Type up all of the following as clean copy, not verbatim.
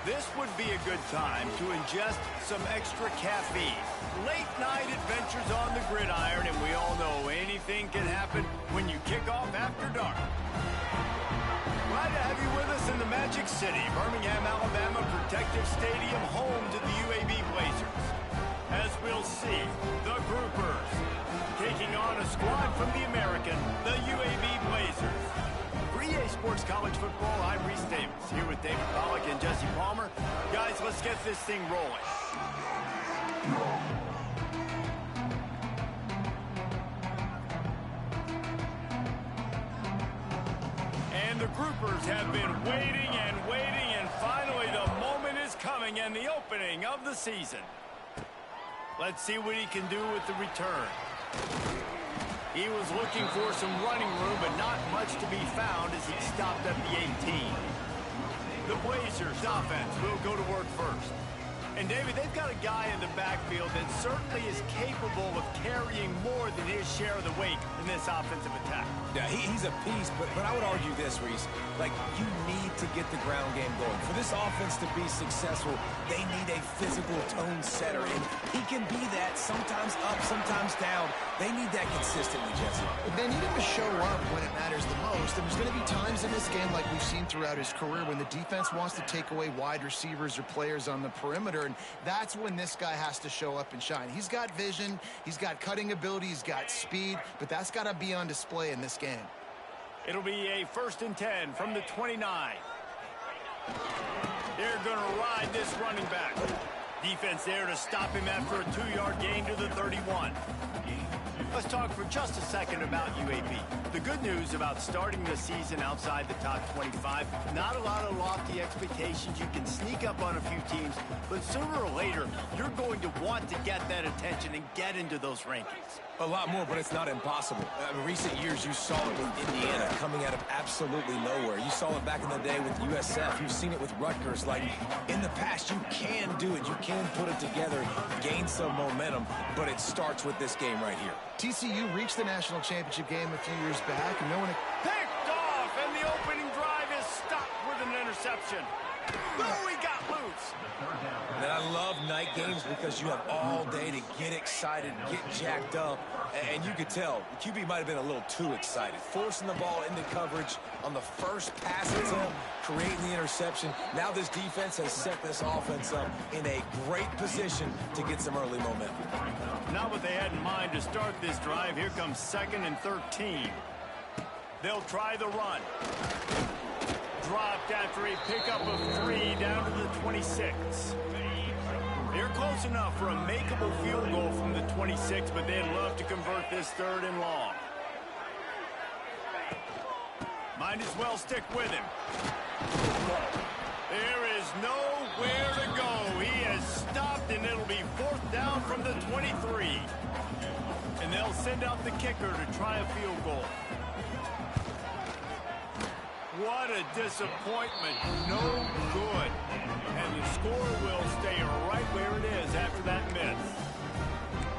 This would be a good time to ingest some extra caffeine. Late night adventures on the gridiron, and we all know anything can happen when you kick off after dark. Glad to have you with us in the Magic City, Birmingham, Alabama Protective Stadium, home to the UAB Blazers. As we'll see, the Groupers taking on a squad from the American, the UAB Blazers. For EA Sports College Football, I'm Reese Davis, here with David Pollack and Jesse Palmer. Guys, let's get this thing rolling. And the Groupers have been waiting, and finally the moment is coming and the opening of the season. Let's see what he can do with the return. He was looking for some running room, but not much to be found as he stopped at the 18. The Blazers offense will go to work first. And, David, they've got a guy in the backfield that certainly is capable of carrying more than his share of the weight in this offensive attack. Yeah, he's a beast, but I would argue this, Reese. Like, you need to get the ground game going. For this offense to be successful, they need a physical tone setter, and he can be that, sometimes up, sometimes down. They need that consistently, Jesse. They need him to show up when it matters the most, and there's going to be times in this game like we've seen throughout his career when the defense wants to take away wide receivers or players on the perimeter, and that's when this guy has to show up and shine. He's got vision, he's got cutting ability, he's got speed, but that's got to be on display in this game. It'll be a 1st and 10 from the 29. They're going to ride this running back. Defense there to stop him after a 2-yard gain to the 31. Let's talk for just a second about UAB. The good news about starting the season outside the top 25, not a lot of lofty expectations. You can sneak up on a few teams, but sooner or later, you're going to want to get that attention and get into those rankings. A lot more, but it's not impossible. In recent years, you saw it with Indiana coming out of absolutely nowhere. You saw it back in the day with USF. You've seen it with Rutgers. Like, in the past, you can do it. You can put it together, gain some momentum, but it starts with this game right here. TCU reached the national championship game a few years back, and no one... Picked off, and the opening drive is stopped with an interception. Oh, he got loose. And I love night games because you have all day to get excited, get jacked up, and you could tell the QB might have been a little too excited. Forcing the ball into coverage on the first pass attempt, creating the interception. Now this defense has set this offense up in a great position to get some early momentum. Not what they had in mind to start this drive. Here comes 2nd and 13. They'll try the run. Dropped after a pickup of 3 down to the 26. They're close enough for a makeable field goal from the 26, but they'd love to convert this 3rd and long. Might as well stick with him. There is nowhere to go. He has stopped, and it'll be 4th down from the 23. And they'll send out the kicker to try a field goal. What a disappointment. No good. And the score will stay right where it is after that miss.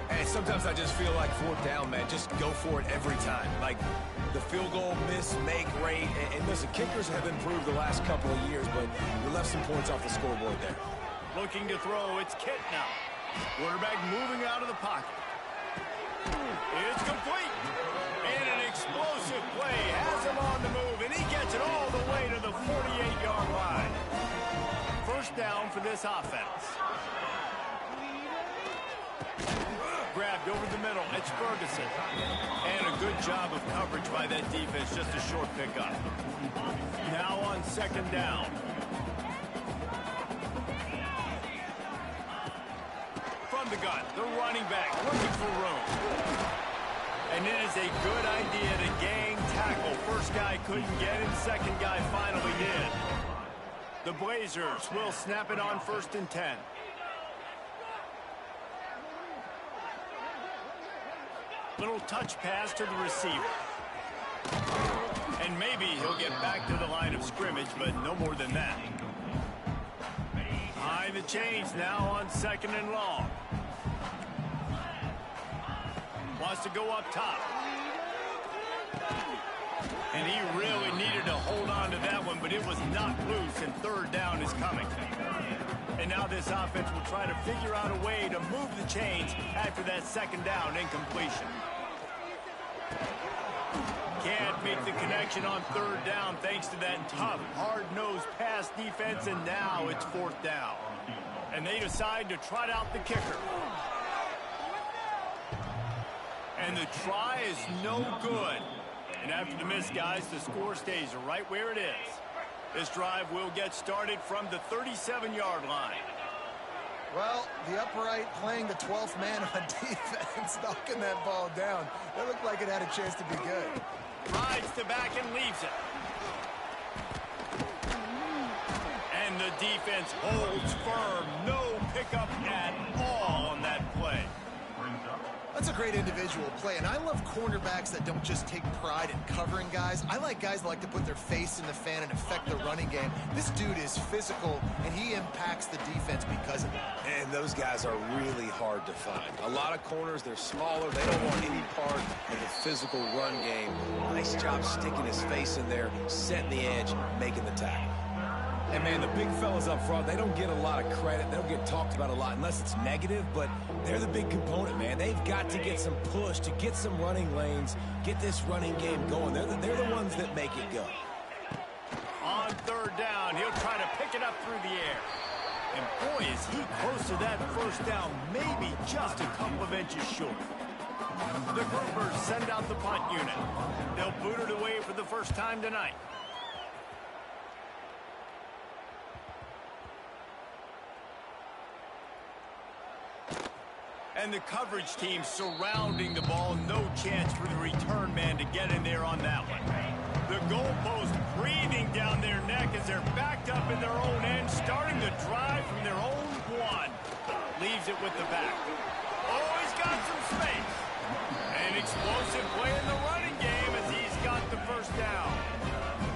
And sometimes I just feel like 4th down, man. Just go for it every time. Like the field goal, miss, make rate. And listen, kickers have improved the last couple of years, but we left some points off the scoreboard there. Looking to throw, it's Kitt now. Quarterback moving out of the pocket. It's complete. And an explosive play has him on the move, and he gets it all the way to the 48-yard line. 1st down for this offense. Grabbed over the middle. It's Ferguson. And a good job of coverage by that defense. Just a short pickup. Now on 2nd down. From the gun, the running back looking for room. And it is a good idea to gang tackle. First guy couldn't get him. 2nd guy finally did. The Blazers will snap it on 1st and 10. Little touch pass to the receiver. And maybe he'll get back to the line of scrimmage, but no more than that. Behind the chains now on 2nd and long. Wants to go up top. And he really needed to hold on to that one, but it was not loose, and third down is coming. And now this offense will try to figure out a way to move the chains after that second down incompletion. Can't make the connection on third down thanks to that tough, hard-nosed pass defense, and now it's fourth down. And they decide to trot out the kicker. And the try is no good. And after the miss, guys, the score stays right where it is. This drive will get started from the 37-yard line. Well, the upright playing the 12th man on defense, knocking that ball down. That looked like it had a chance to be good. Rides the back and leaves it. And the defense holds firm. No pickup at all on that play. That's a great individual play, and I love cornerbacks that don't just take pride in covering guys. I like guys that like to put their face in the fan and affect the running game. This dude is physical, and he impacts the defense because of it. And those guys are really hard to find. A lot of corners, they're smaller. They don't want any part of the physical run game. Nice job sticking his face in there, setting the edge, making the tackle. And, man, the big fellas up front, they don't get a lot of credit. They don't get talked about a lot unless it's negative, but they're the big component, man. They've got to get some push, to get some running lanes, get this running game going. They're the ones that make it go. On third down, he'll try to pick it up through the air. And, boy, is he close to that first down, maybe just a couple of inches short. The Groupers send out the punt unit. They'll boot it away for the first time tonight. And the coverage team surrounding the ball. No chance for the return man to get in there on that one. The goalpost breathing down their neck as they're backed up in their own end, starting the drive from their own one. Leaves it with the back. Oh, he's got some space. An explosive play in the running game as he's got the first down.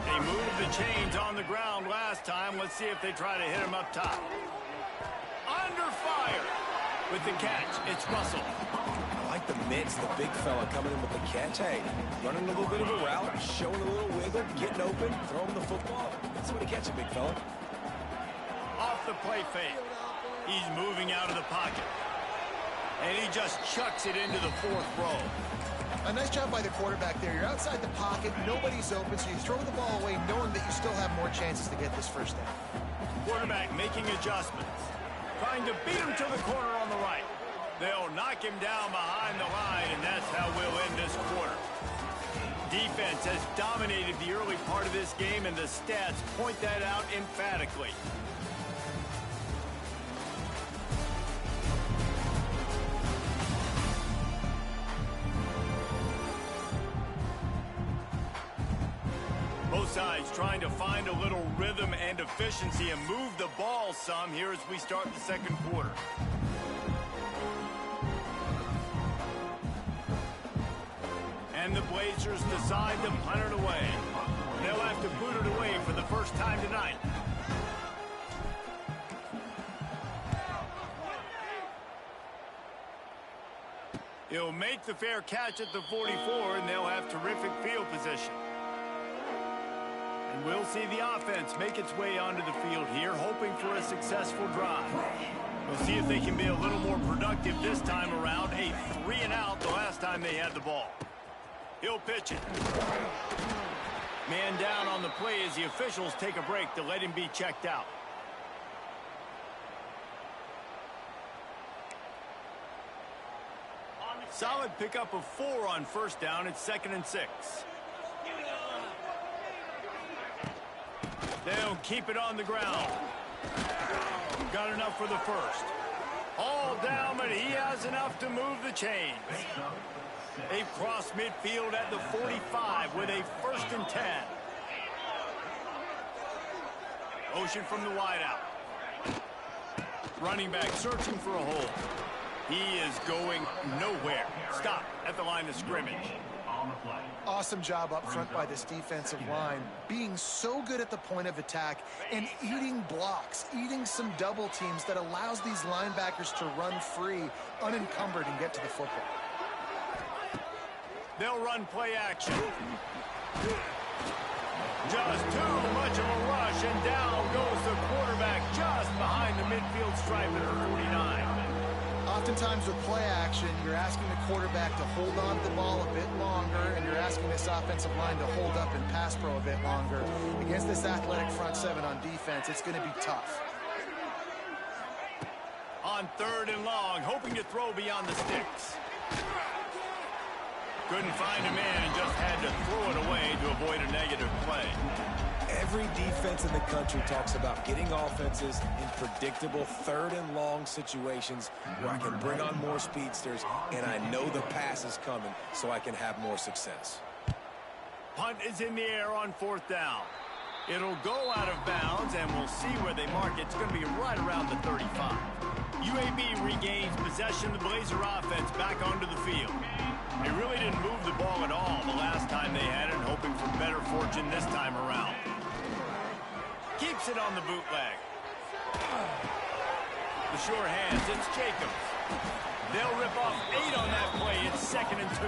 They moved the chains on the ground last time. Let's see if they try to hit him up top. Under fire. With the catch, it's Russell. I like the mix, the big fella coming in with the catch. Hey, running a little bit of a route, showing a little wiggle, getting open, throwing the football. Let somebody catch it, big fella. Off the play fake. He's moving out of the pocket. And he just chucks it into the fourth row. A nice job by the quarterback there. You're outside the pocket, nobody's open, so you throw the ball away knowing that you still have more chances to get this first down. Quarterback making adjustments. Trying to beat him to the corner on the right. They'll knock him down behind the line, and that's how we'll end this quarter. Defense has dominated the early part of this game, and the stats point that out emphatically. Both sides trying to find a little rhythm and efficiency and move the ball some here as we start the second quarter. And the Blazers decide to punt it away. They'll have to boot it away for the first time tonight. He'll make the fair catch at the 44, and they'll have terrific field position. And we'll see the offense make its way onto the field here, hoping for a successful drive. We'll see if they can be a little more productive this time around. A 3-and-out the last time they had the ball. He'll pitch it. Man down on the play as the officials take a break to let him be checked out. Solid pickup of 4 on first down. It's 2nd and 6. They'll keep it on the ground. Got enough for the first. All down, but he has enough to move the chains. They've crossed midfield at the 45 with a 1st and 10. Motion from the wideout. Running back searching for a hole. He is going nowhere. Stop at the line of scrimmage. Awesome job up front by this defensive line, being so good at the point of attack and eating blocks, eating some double teams that allows these linebackers to run free, unencumbered, and get to the football. They'll run play action. Just too much of a rush, and down goes the quarterback just behind the midfield stripe at her 49. Oftentimes with play action, you're asking the quarterback to hold on to the ball a bit longer, and you're asking this offensive line to hold up and pass pro a bit longer. Against this athletic front seven on defense, it's going to be tough. On 3rd and long, hoping to throw beyond the sticks. Couldn't find a man and just had to throw it away to avoid a negative play. Every defense in the country talks about getting offenses in predictable 3rd and long situations where I can bring on more speedsters and I know the pass is coming so I can have more success. Punt is in the air on 4th down. It'll go out of bounds, and we'll see where they mark it. It's going to be right around the 35. UAB regains possession of the Blazer offense back onto the field. They really didn't move the ball at all the last time they had it, hoping for better fortune this time around. Keeps it on the bootleg. The sure hands, it's Jacobs. They'll rip off 8 on that play. It's 2nd and 2.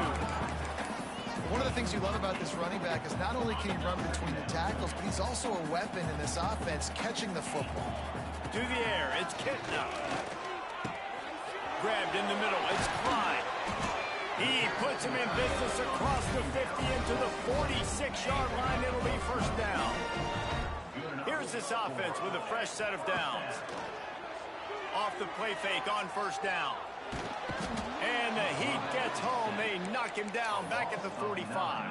One of the things you love about this running back is not only can he run between the tackles, but he's also a weapon in this offense, catching the football. To the air, it's Kitna. Grabbed in the middle, it's Klein. He puts him in business across the 50 into the 46-yard line. It'll be 1st down. Here's this offense with a fresh set of downs. Off the play fake on 1st down. And the Heat gets home. They knock him down back at the 45.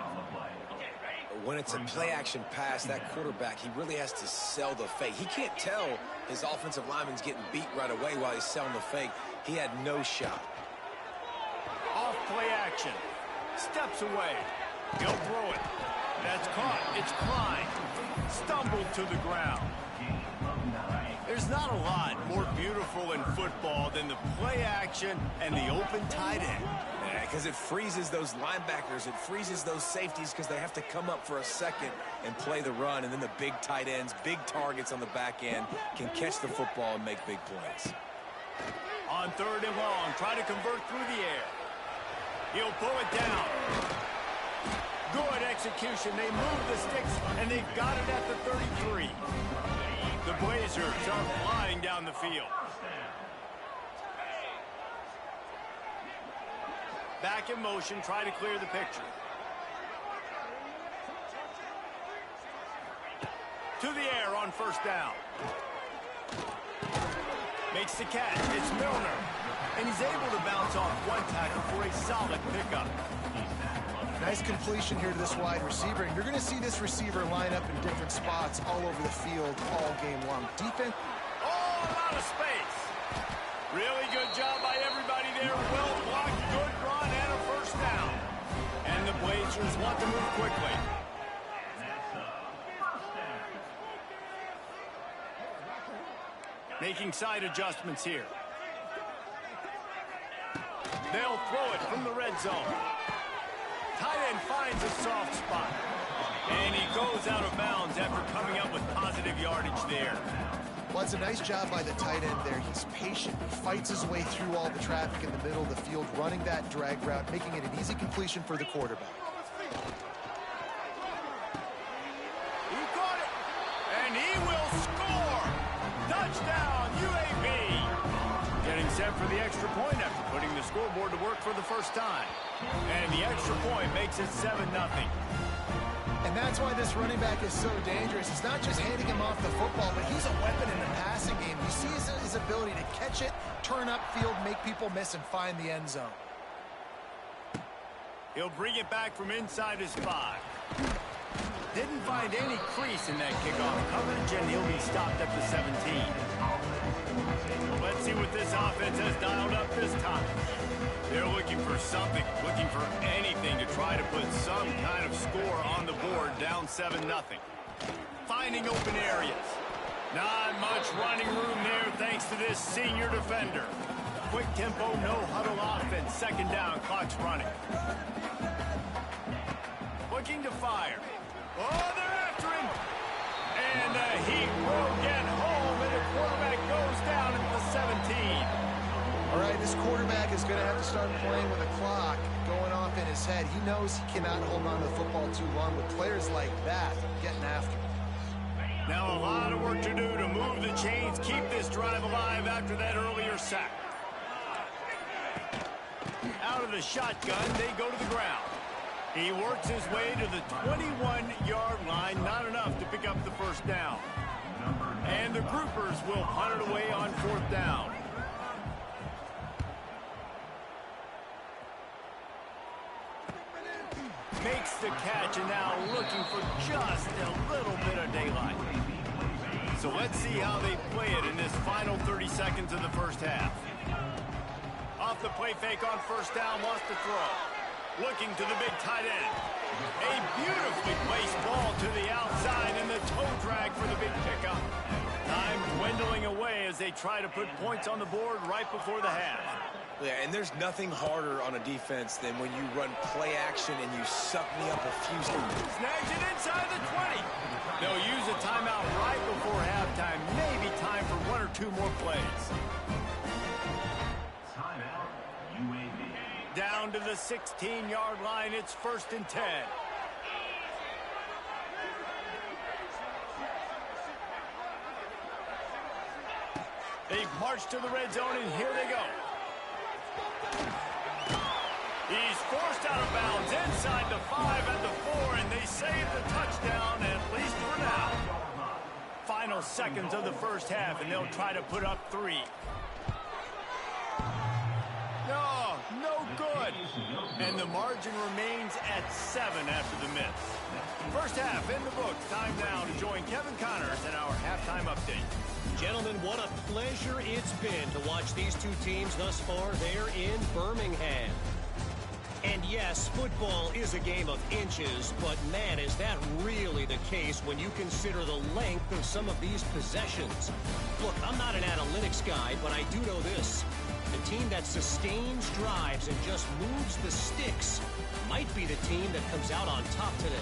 When it's a play-action pass, that quarterback, he really has to sell the fake. He can't tell his offensive lineman's getting beat right away while he's selling the fake. He had no shot. Off play action. Steps away. He'll throw it. That's caught. It's Klein. Stumbled to the ground. There's not a lot more beautiful in football than the play action and the open tight end. Yeah, because it freezes those linebackers. It freezes those safeties because they have to come up for a second and play the run. And then the big tight ends, big targets on the back end can catch the football and make big plays. On 3rd and long, try to convert through the air. He'll pull it down. Good execution. They move the sticks, and they've got it at the 33. The Blazers are flying down the field. Back in motion, try to clear the picture. To the air on 1st down. Makes the catch. It's Milner. And he's able to bounce off one tackle for a solid pickup. Nice completion here to this wide receiver. And you're going to see this receiver line up in different spots all over the field all game long. Defense. Oh, a lot of space. Really good job by everybody there. Well blocked, good run, and a 1st down. And the Blazers want to move quickly. Making side adjustments here. They'll throw it from the red zone. Tight end finds a soft spot. And he goes out of bounds after coming up with positive yardage there. Well, it's a nice job by the tight end there. He's patient. He fights his way through all the traffic in the middle of the field, running that drag route, making it an easy completion for the quarterback. He caught it. And he will score. Touchdown, UAB. Getting set for the extra point after putting the scoreboard to work for the first time. And the extra point makes it 7-0. And that's why this running back is so dangerous. It's not just handing him off the football, but he's a weapon in the passing game. You see his ability to catch it, turn upfield, make people miss, and find the end zone. He'll bring it back from inside his 5. Didn't find any crease in that kickoff coverage, and he'll be stopped at the 17. Let's see what this offense has dialed up this time. They're looking for something, looking for anything to try to put some kind of score on the board, down 7-0. Finding open areas. Not much running room there thanks to this senior defender. Quick tempo, no huddle offense. 2nd down, clock's running. Looking to fire. Oh, they're after him. And the Heat will get home, and the quarterback goes down at the 17. All right, this quarterback is going to have to start playing with a clock going off in his head. He knows he cannot hold on to the football too long with players like that getting after him. Now a lot of work to do to move the chains, keep this drive alive after that earlier sack. Out of the shotgun, they go to the ground. He works his way to the 21-yard line, not enough to pick up the first down. And the groupers will punt it away on fourth down. Makes the catch, and now looking for just a little bit of daylight. So let's see how they play it in this final 30 seconds of the first half. Off the play fake on first down, wants to throw. Looking to the big tight end. A beautifully placed ball to the outside, and the toe drag for the big pickup. Time dwindling away as they try to put points on the board right before the half. Yeah, and there's nothing harder on a defense than when you run play action and you suck me up a few. Snags it inside the 20. They'll use a timeout right before halftime. Maybe time for one or two more plays. Timeout, UAB. Down to the 16-yard line. It's 1st and 10. They march to the red zone, and here they go. He's forced out of bounds inside the 5 and the 4, and they save the touchdown, at least for now. Final seconds of the first half, and they'll try to put up 3. No good. And the margin remains at 7 after the miss. First half in the books. Time now to join Kevin Connors in our halftime update. Gentlemen, what a pleasure it's been to watch these two teams thus far there in Birmingham. And yes, football is a game of inches, but man, is that really the case when you consider the length of some of these possessions. Look, I'm not an analytics guy, but I do know this. The team that sustains drives and just moves the sticks might be the team that comes out on top today.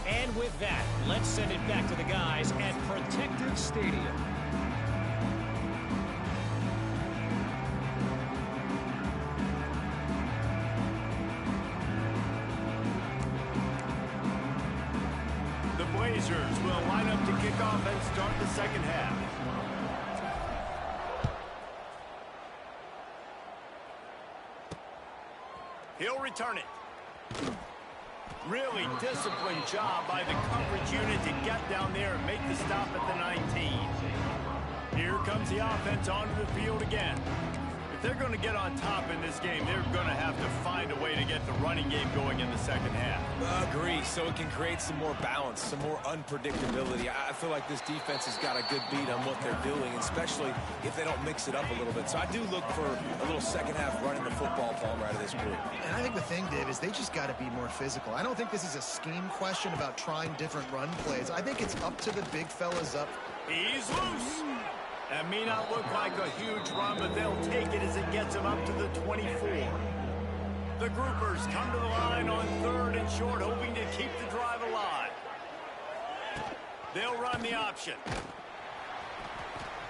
And with that, let's send it back to the guys at Protective Stadium. The Blazers will line up to kick off and start the second half. He'll return it. Really disciplined job by the coverage unit to get down there and make the stop at the 19. Here comes the offense onto the field again. If they're going to get on top in this game, they're going to have to find a way to get the running game going in the second half. Agree, so it can create some more balance, some more unpredictability. I feel like this defense has got a good beat on what they're doing, especially if they don't mix it up a little bit. So I do look for a little second half running the football ball out of this group. And I think the thing, Dave, is they just got to be more physical. I don't think this is a scheme question about trying different run plays. I think it's up to the big fellas up. He's loose. That may not look like a huge run, but they'll take it as it gets them up to the 24. The groupers come to the line on 3rd and short, hoping to keep the drive alive. They'll run the option.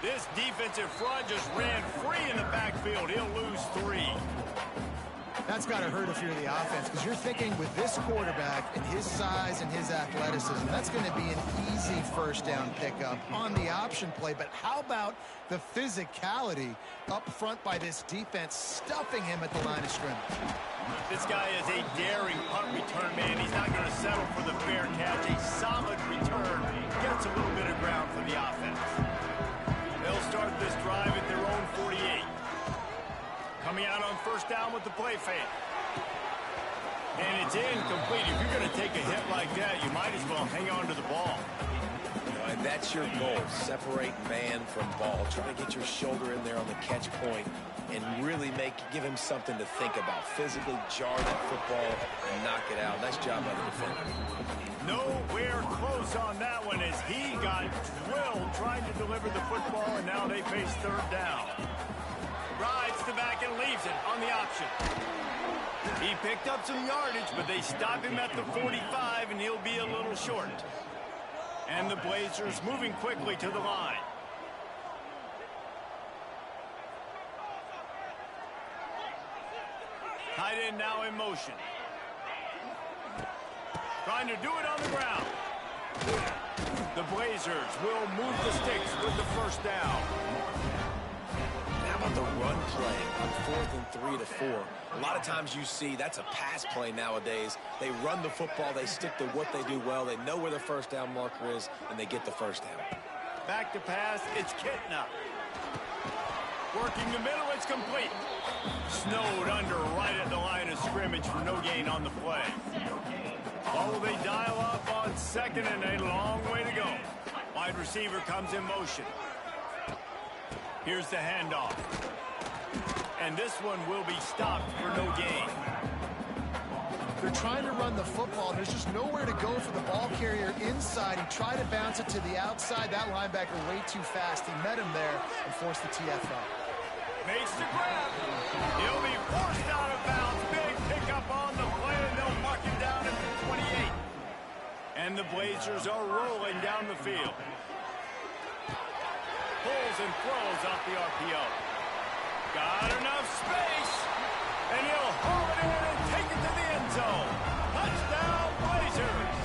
This defensive front just ran free in the backfield. He'll lose 3. That's got to hurt if you're the offense, because you're thinking with this quarterback and his size and his athleticism, that's going to be an easy first down pickup on the option play. But how about the physicality up front by this defense, stuffing him at the line of scrimmage? This guy is a daring punt return man. He's not going to settle for the fair catch. A solid return gets a little bit of ground for the offense. They'll start this drive at their own 48. Coming out on first down with the play fake. And it's incomplete. If you're going to take a hit like that, you might as well hang on to the ball. And that's your goal. Separate man from ball. Try to get your shoulder in there on the catch point and really give him something to think about. Physically jar that football and knock it out. Nice job by the defender. Nowhere close on that one as he got drilled trying to deliver the football, and now they face 3rd down. Rides the back and leaves it on the option. He picked up some yardage, but they stop him at the 45, and he'll be a little short. And the Blazers moving quickly to the line. Tight end now in motion. Trying to do it on the ground. The Blazers will move the sticks with the first down. How about the run play on 4th and 3 to 4? A lot of times you see that's a pass play nowadays. They run the football, they stick to what they do well, they know where the first down marker is, and they get the first down. Back to pass, it's Kitna. Working the middle, it's complete. Snowed under right at the line of scrimmage for no gain on the play. Oh, they dial up on 2nd and a long way to go. Wide receiver comes in motion. Here's the handoff. And this one will be stopped for no gain. They're trying to run the football, and there's just nowhere to go for the ball carrier inside. He tried to bounce it to the outside. That linebacker way too fast. He met him there and forced the TFL. Makes the grab. He'll be forced out of bounds. Big pickup on the play, and they'll mark him down at the 28. And the Blazers are rolling down the field. Pulls and throws off the RPO. Got enough space, and he'll haul it in and take it to the end zone. Touchdown, Blazers.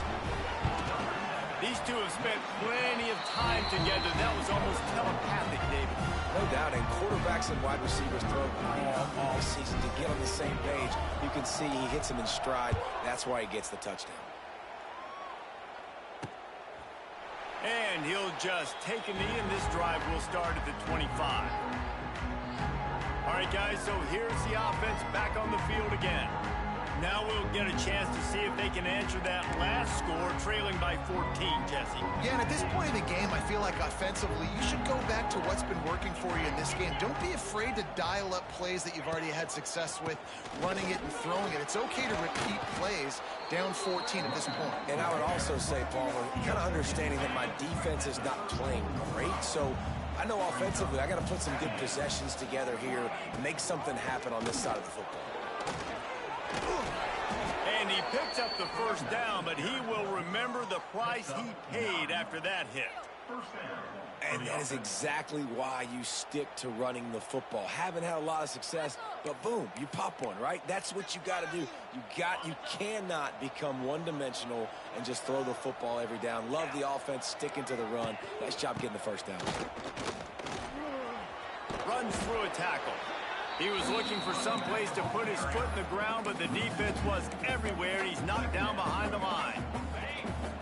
These two have spent plenty of time together. That was almost telepathic, David. No doubt, and quarterbacks and wide receivers throw all season to get on the same page. You can see he hits him in stride. That's why he gets the touchdown. And he'll just take a knee, and this drive will start at the 25. All right, guys, so here's the offense back on the field again. Now we'll get a chance to see if they can answer that last score, trailing by 14, Jesse. Yeah, and at this point in the game, I feel like offensively, you should go back to what's been working for you in this game. Don't be afraid to dial up plays that you've already had success with, running it and throwing it. It's okay to repeat plays down 14 at this point. And I would also say, Palmer, kind of understanding that my defense is not playing great, so I know offensively I got to put some good possessions together here, make something happen on this side of the football. And he picks up the first down, but he will remember the price he paid after that hit. And that is exactly why you stick to running the football. Haven't had a lot of success, but boom, you pop one, right? That's what you got to do. You cannot become one-dimensional and just throw the football every down. Love the offense, sticking to the run. Nice job getting the first down. Runs through a tackle. He was looking for some place to put his foot in the ground, but the defense was everywhere, and he's knocked down behind the line.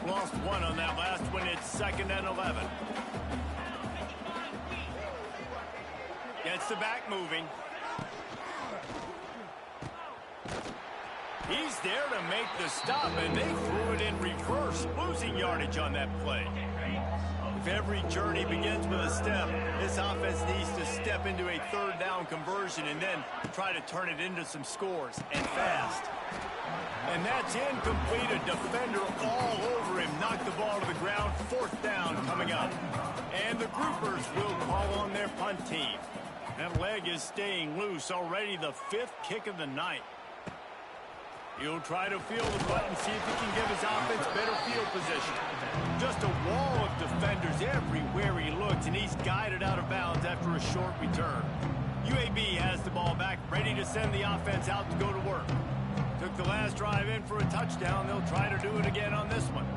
Lost one on that last one. It's 2nd and 11. Gets the back moving. He's there to make the stop, and they threw it in reverse, losing yardage on that play. If every journey begins with a step, this offense needs to step into a 3rd down conversion and then try to turn it into some scores, and fast. And that's incomplete. A defender all over him. Knocked the ball to the ground. 4th down coming up. And the groupers will call on their punt team. That leg is staying loose. Already the 5th kick of the night. He'll try to feel the butt and see if he can give his offense better field position. Just a wall of defenders everywhere he looks, and he's guided out of bounds after a short return. UAB has the ball back, ready to send the offense out to go to work. Took the last drive in for a touchdown. They'll try to do it again on this one.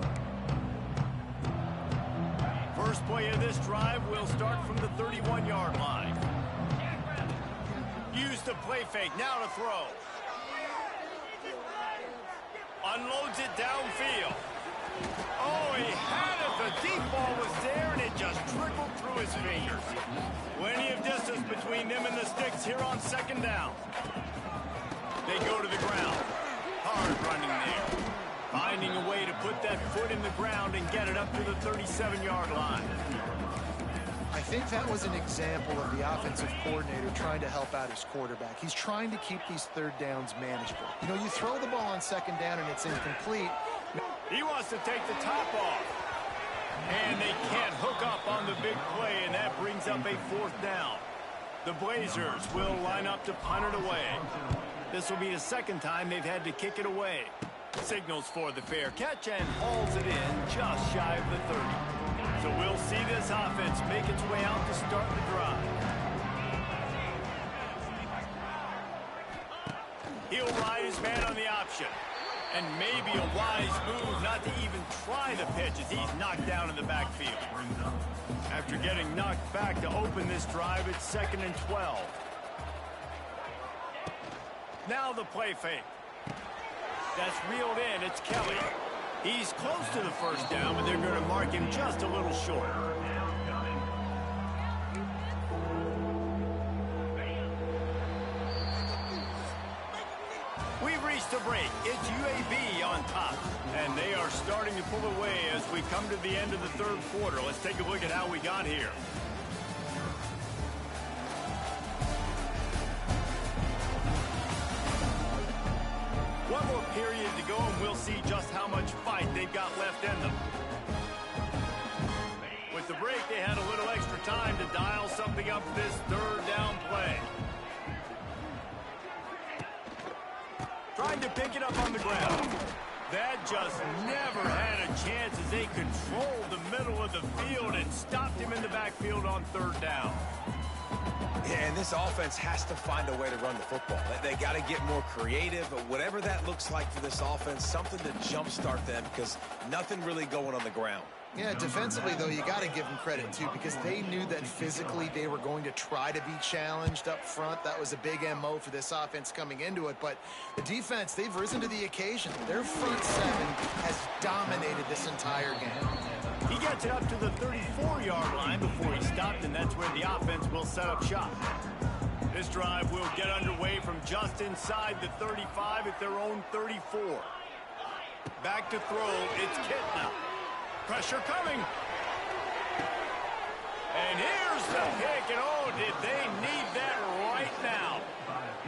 First play of this drive will start from the 31-yard line. Use the play fake, now to throw. Unloads it downfield. Oh, he had it. The deep ball was there, and it just trickled through his fingers. Plenty of distance between them and the sticks here on 2nd down. They go to the ground. Hard running there. Finding a way to put that foot in the ground and get it up to the 37-yard line. I think that was an example of the offensive coordinator trying to help out his quarterback. He's trying to keep these 3rd downs manageable. You know, you throw the ball on 2nd down and it's incomplete. He wants to take the top off. And they can't hook up on the big play, and that brings up a 4th down. The Blazers will line up to punt it away. This will be the 2nd time they've had to kick it away. Signals for the fair catch and hauls it in just shy of the 30. So we'll see this offense make its way out to start the drive. He'll ride his man on the option. And maybe a wise move not to even try the pitch as he's knocked down in the backfield. After getting knocked back to open this drive, it's 2nd and 12. Now the play fake. That's reeled in. It's Kelly. He's close to the first down, but they're going to mark him just a little short. We've reached a break. It's UAB on top. And they are starting to pull away as we come to the end of the 3rd quarter. Let's take a look at how we got here. One more period to go, and we'll see just how much fight they've got left in them. With the break, they had a little extra time to dial something up for this 3rd down play. Trying to pick it up on the ground. That just never had a chance as they controlled the middle of the field and stopped him in the backfield on 3rd down. Yeah, and this offense has to find a way to run the football. They got to get more creative, but whatever that looks like for this offense, something to jumpstart them because nothing really going on the ground. Yeah, defensively, though, you got to give them credit, too, because they knew that physically they were going to try to be challenged up front. That was a big MO for this offense coming into it. But the defense, they've risen to the occasion. Their front 7 has dominated this entire game. He gets it up to the 34-yard line before he stopped, and that's where the offense will set up shop. This drive will get underway from just inside the 35 at their own 34. Back to throw, it's Kitna. Pressure coming. And here's the pick, and oh, did they need that right now.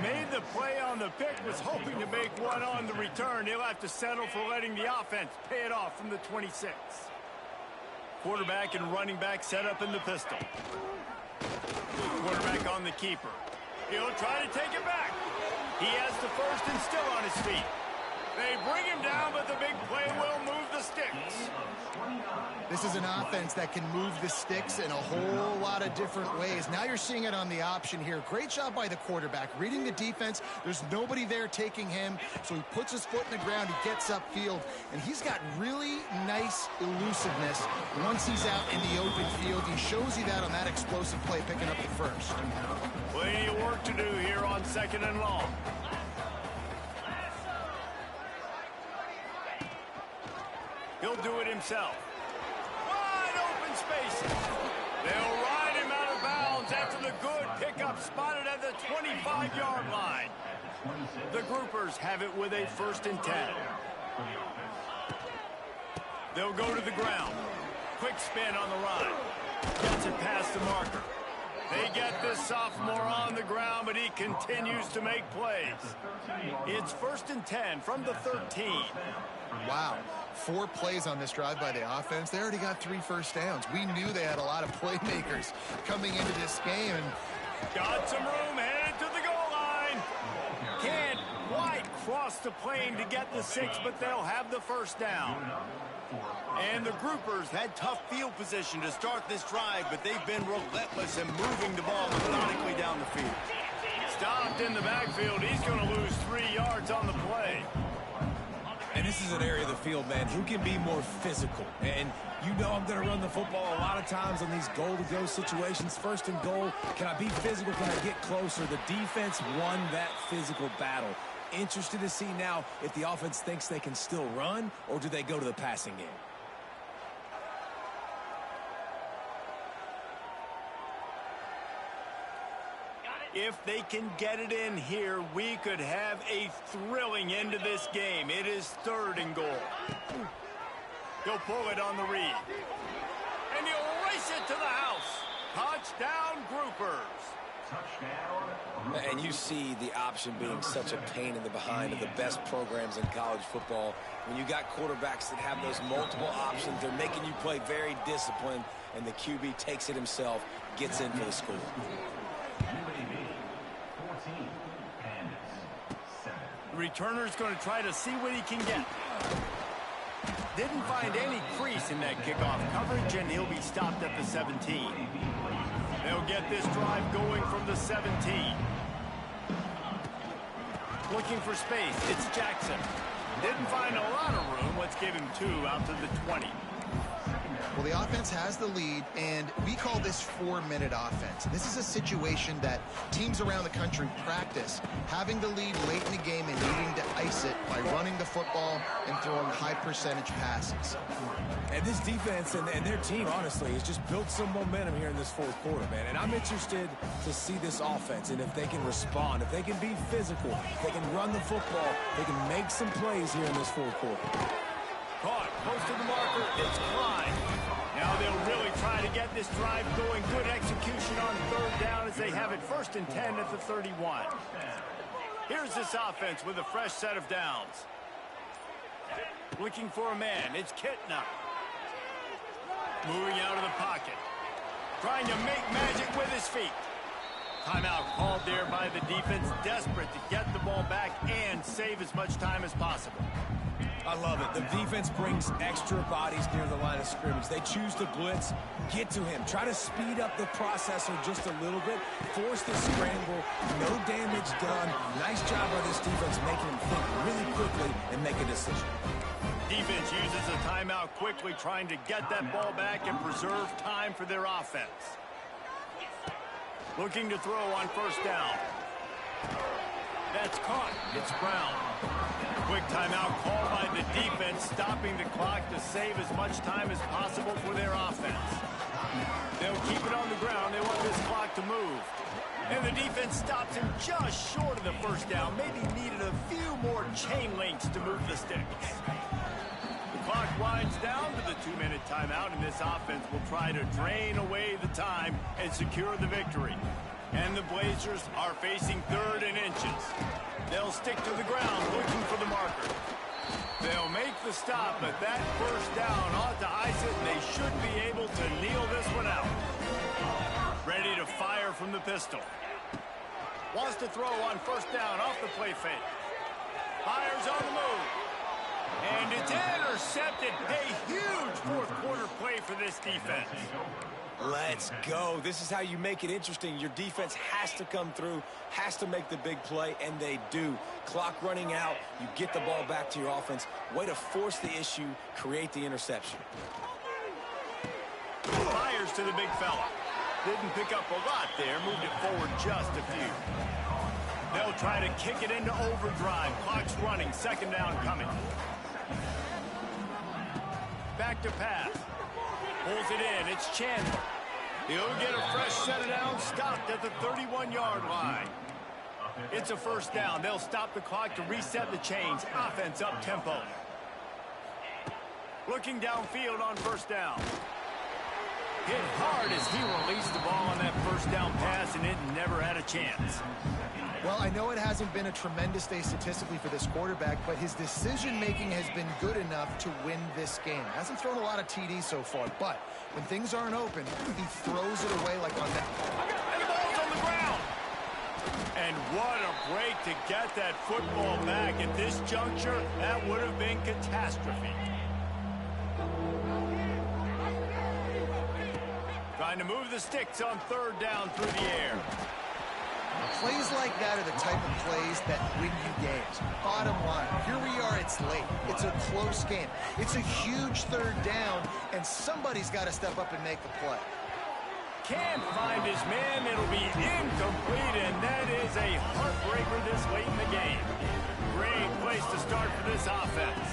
Made the play on the pick, was hoping to make one on the return. He'll have to settle for letting the offense pay it off from the 26. Quarterback and running back set up in the pistol. Quarterback on the keeper. He'll try to take it back. He has the first and still on his feet. They bring him down, but the big play will move the sticks. This is an offense that can move the sticks in a whole lot of different ways. Now you're seeing it on the option here. Great job by the quarterback. Reading the defense, there's nobody there taking him, so he puts his foot in the ground, he gets upfield, and he's got really nice elusiveness once he's out in the open field. He shows you that on that explosive play, picking up the first. Plenty of work to do here on 2nd and long. He'll do it himself. Wide open spaces. They'll ride him out of bounds after the good pickup spotted at the 25-yard line. The Groupers have it with a 1st and 10. They'll go to the ground. Quick spin on the run. Gets it past the marker. They get this sophomore on the ground, but he continues to make plays. It's 1st and 10 from the 13. Wow. 4 plays on this drive by the offense. They already got 3 first downs. We knew they had a lot of playmakers coming into this game. And got some room, headed to the goal line. Can't quite cross the plane to get the 6, but they'll have the first down. And the Groupers had tough field position to start this drive, but they've been relentless in moving the ball methodically down the field. Stopped in the backfield. He's going to lose 3 yards on the play. And this is an area of the field, man, who can be more physical. And you know I'm going to run the football a lot of times on these goal-to-go situations. 1st and goal, can I be physical? Can I get closer? The defense won that physical battle. Interested to see now if the offense thinks they can still run, or do they go to the passing game? If they can get it in here, we could have a thrilling end to this game. It is 3rd and goal. He'll pull it on the read. And he'll race it to the house. Touchdown, Groupers. And you see the option being such a pain in the behind of the best programs in college football. When you got quarterbacks that have those multiple options, they're making you play very disciplined, and the QB takes it himself, gets in for the score. The returner's going to try to see what he can get. Didn't find any crease in that kickoff coverage, and he'll be stopped at the 17. They'll get this drive going from the 17. Looking for space. It's Jackson. Didn't find a lot of room. Let's give him 2 out to the 20. Well, the offense has the lead, and we call this 4-minute offense. This is a situation that teams around the country practice, having the lead late in the game and needing to ice it by running the football and throwing high-percentage passes. And this defense and their team, honestly, has just built some momentum here in this fourth quarter, man. And I'm interested to see this offense and if they can respond, if they can be physical, if they can run the football, they can make some plays here in this fourth quarter. Caught close to the marker. It's Klein. Now they'll really try to get this drive going. Good execution on 3rd down as they have it 1st and 10 at the 31. Here's this offense with a fresh set of downs. Looking for a man. It's Kitna. Moving out of the pocket. Trying to make magic with his feet. Timeout called there by the defense. Desperate to get the ball back and save as much time as possible. I love it. The defense brings extra bodies near the line of scrimmage. They choose to blitz, get to him, try to speed up the processor just a little bit, force the scramble, no damage done. Nice job by this defense making him think really quickly and make a decision. Defense uses a timeout quickly, trying to get that ball back and preserve time for their offense. Looking to throw on 1st down. That's caught. It's Brown. Quick timeout called by the defense, stopping the clock to save as much time as possible for their offense. They'll keep it on the ground. They want this clock to move. And the defense stops him just short of the 1st down. Maybe needed a few more chain links to move the sticks. The clock winds down to the 2-minute timeout, and this offense will try to drain away the time and secure the victory. And the Blazers are facing 3rd and inches. They'll stick to the ground looking for the marker. They'll make the stop, but that 1st down ought to ice it, and they should be able to kneel this one out. Ready to fire from the pistol. Wants to throw on 1st down off the play fake. Fires on the move. And it's intercepted. A huge fourth quarter play for this defense. Let's go. This is how you make it interesting. Your defense has to come through, has to make the big play, and they do. Clock running out, you get the ball back to your offense. Way to force the issue, create the interception. Fires to the big fella. Didn't pick up a lot there, moved it forward just a few. They'll try to kick it into overdrive. Clock's running, 2nd down coming. Back to pass. Pulls it in. It's Chandler. He'll get a fresh set of downs, stopped at the 31-yard line. It's a 1st down. They'll stop the clock to reset the chains. Offense up tempo. Looking downfield on 1st down. Hit hard as he released the ball on that 1st down pass, and it never had a chance. Well, I know it hasn't been a tremendous day statistically for this quarterback, but his decision-making has been good enough to win this game. Hasn't thrown a lot of TDs so far, but when things aren't open, he throws it away like on that. And the ball's on the ground. And what a break to get that football back. At this juncture, that would have been catastrophe. Trying to move the sticks on 3rd down through the air. Plays like that are the type of plays that win you games. Bottom line, here we are, it's late. It's a close game. It's a huge 3rd down, and somebody's got to step up and make the play. Can't find his man. It'll be incomplete, and that is a heartbreaker this late in the game. Great place to start for this offense.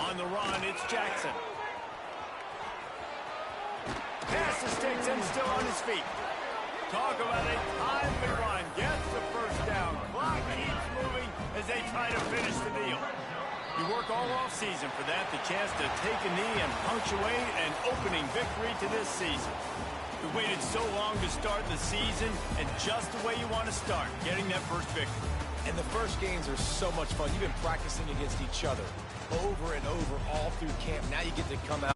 On the run, it's Jackson. Pass the sticks and still on his feet. Talk about a timely run. Gets the 1st down. Clock keeps moving as they try to finish the deal. You work all offseason for that, the chance to take a knee and punctuate an opening victory to this season. We waited so long to start the season, and just the way you want to start, getting that 1st victory. And the first games are so much fun. You've been practicing against each other over and over all through camp. Now you get to come out.